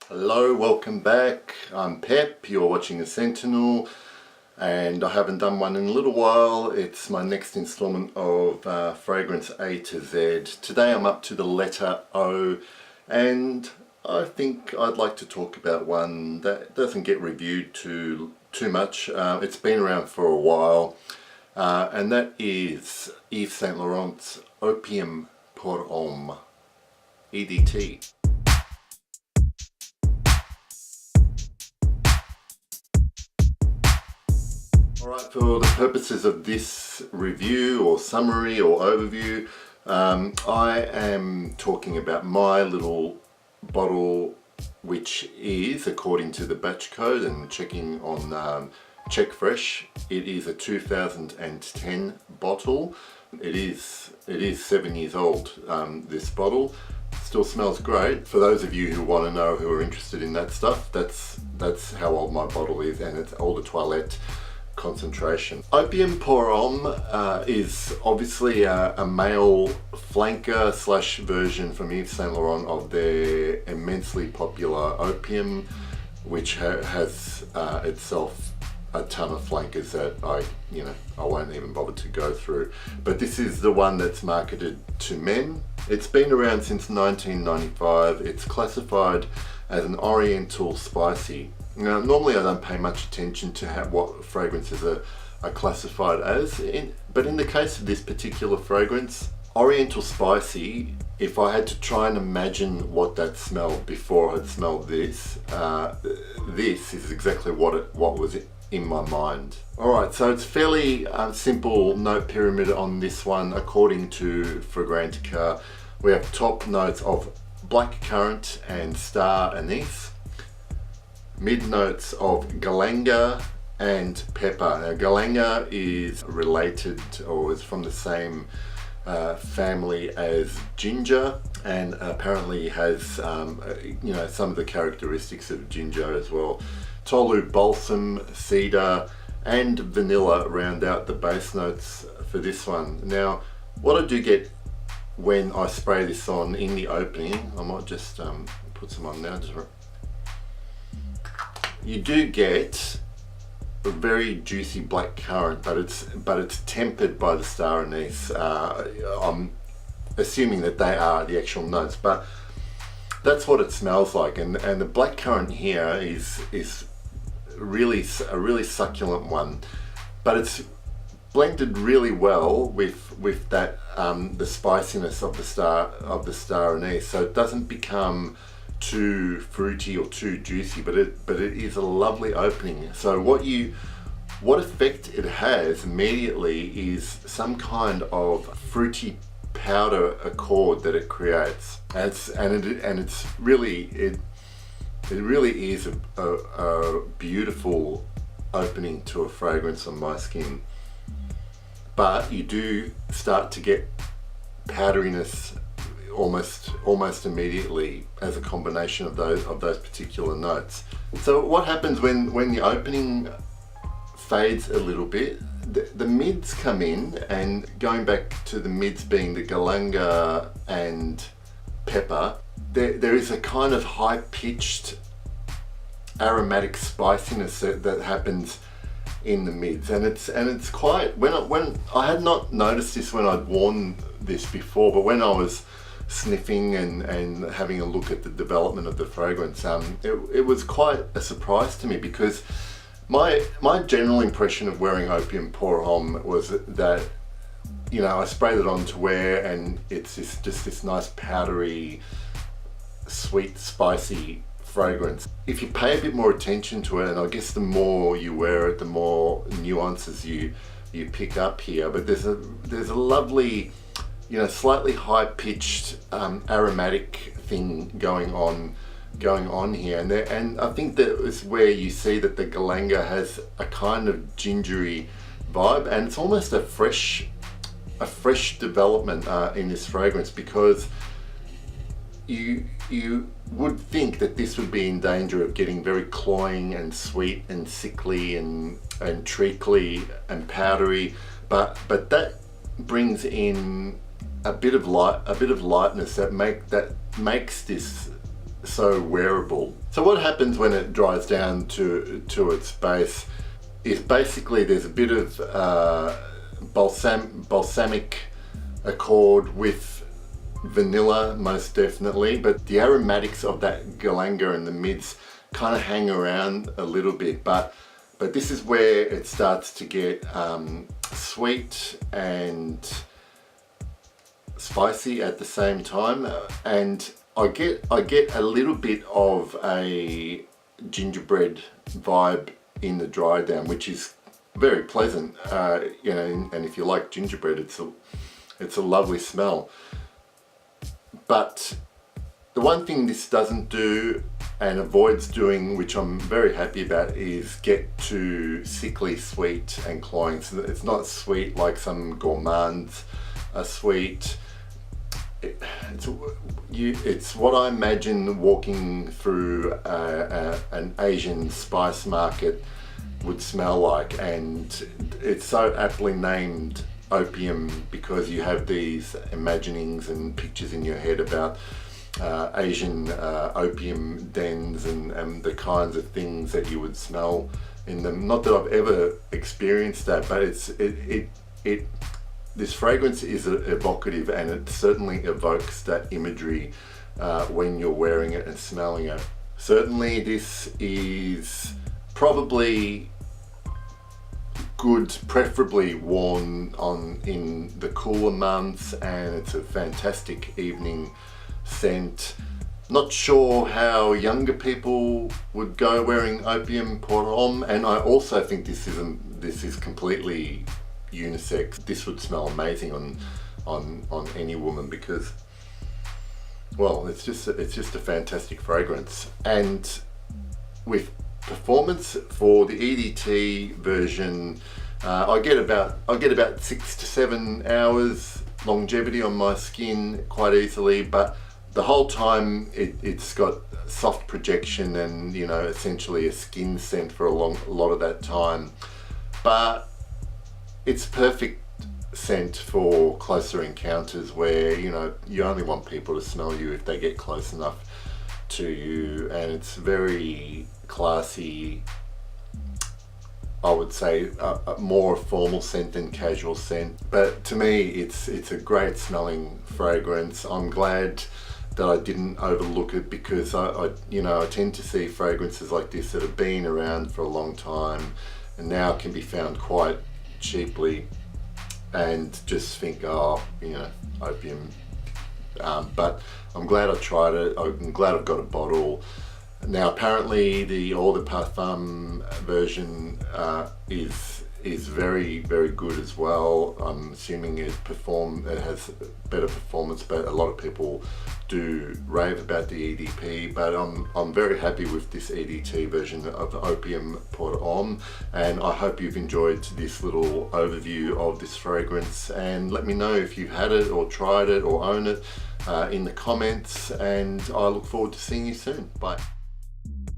Hello, welcome back. I'm Pep, you're watching The Sentinel, and I haven't done one in a little while. It's my next installment of Fragrance A to Z. Today I'm up to the letter O, and I think I'd like to talk about one that doesn't get reviewed too much. It's been around for a while, and that is Yves Saint Laurent's Opium pour Homme, EDT. Alright, for the purposes of this review or summary or overview, I am talking about my little bottle, which is, according to the batch code and checking on Check Fresh, it is a 2010 bottle. It is 7 years old, this bottle. Still smells great. For those of you who want to know, who are interested in that stuff, that's how old my bottle is, and it's Eau de Toilette concentration. Opium pour Homme is obviously a male flanker slash version from Yves Saint Laurent of their immensely popular Opium, which has itself a ton of flankers that I won't even bother to go through. But this is the one that's marketed to men. It's been around since 1995. It's classified as an Oriental Spicy. Now, normally I don't pay much attention to what fragrances are classified as, but in the case of this particular fragrance, Oriental Spicy, if I had to try and imagine what that smelled before I had smelled this, this is exactly what was in my mind. Alright, so it's fairly simple note pyramid on this one according to Fragrantica. We have top notes of black currant and star anise, mid notes of galanga and pepper. Now, galanga is related or is from the same family as ginger, and apparently has some of the characteristics of ginger as well. Tolu, balsam, cedar and vanilla round out the base notes for this one. Now, what I do get when I spray this on in the opening, I might just put some on now. You do get a very juicy black currant, but it's tempered by the star anise. I'm assuming that they are the actual notes, but that's what it smells like. And the black currant here is really a really succulent one, but it's blended really well with that the spiciness of the star anise, so it doesn't become too fruity or too juicy, but it is a lovely opening. So what effect it has immediately is some kind of fruity powder accord that it creates, and it really is a beautiful opening to a fragrance on my skin. But you do start to get powderiness almost immediately as a combination of those particular notes. So what happens when the opening fades a little bit, the mids come in, and going back to the mids being the galanga and pepper, there is a kind of high-pitched aromatic spiciness that happens in the mids, and it's quite, when I had not noticed this when I'd worn this before, but when I was sniffing and having a look at the development of the fragrance, it was quite a surprise to me, because my general impression of wearing Opium pour Homme was that I sprayed it on to wear, and it's just this nice powdery, sweet, spicy fragrance. If you pay a bit more attention to it, and I guess the more you wear it, the more nuances you pick up here, but there's a lovely, slightly high-pitched aromatic thing going on here, and I think that is where you see that the galanga has a kind of gingery vibe, and it's almost a fresh development in this fragrance, because you would think that this would be in danger of getting very cloying and sweet and sickly and treacly and powdery, but that brings in a bit of lightness that makes this so wearable. So what happens when it dries down to its base is basically there's a bit of balsamic accord with vanilla, most definitely, but the aromatics of that galanga and the mids kind of hang around a little bit, but this is where it starts to get sweet and spicy at the same time, and I get a little bit of a gingerbread vibe in the dry down, which is very pleasant, you know, and if you like gingerbread, it's a lovely smell. But the one thing this doesn't do and avoids doing, which I'm very happy about, is get too sickly sweet and cloying. So it's not sweet like some gourmands are sweet. It's what I imagine walking through an Asian spice market would smell like, and it's so aptly named Opium because you have these imaginings and pictures in your head about Asian opium dens and the kinds of things that you would smell in them. Not that I've ever experienced that, but this fragrance is evocative, and it certainly evokes that imagery when you're wearing it and smelling it. Certainly this is probably good, preferably worn in the cooler months, and it's a fantastic evening scent. Not sure how younger people would go wearing Opium Pour Homme, and I also think this is completely unisex. This would smell amazing on any woman because, well, it's just a fantastic fragrance. And with performance for the EDT version, I get about 6 to 7 hours longevity on my skin quite easily, but the whole time it's got soft projection and, you know, essentially a skin scent for a lot of that time. But it's perfect scent for closer encounters where, you know, you only want people to smell you if they get close enough to you, and it's very classy. I would say a more formal scent than casual scent, but to me it's a great smelling fragrance. I'm glad that I didn't overlook it because I tend to see fragrances like this that have been around for a long time and now can be found quite cheaply, and just think, oh, you know, Opium. But I'm glad I tried it. I'm glad I've got a bottle. Now apparently the Eau de Parfum version is very, very good as well. I'm assuming it has better performance, but a lot of people do rave about the EDP, but I'm very happy with this EDT version of the Opium Pour Homme, and I hope you've enjoyed this little overview of this fragrance, and let me know if you've had it or tried it or own it in the comments, and I look forward to seeing you soon. Bye.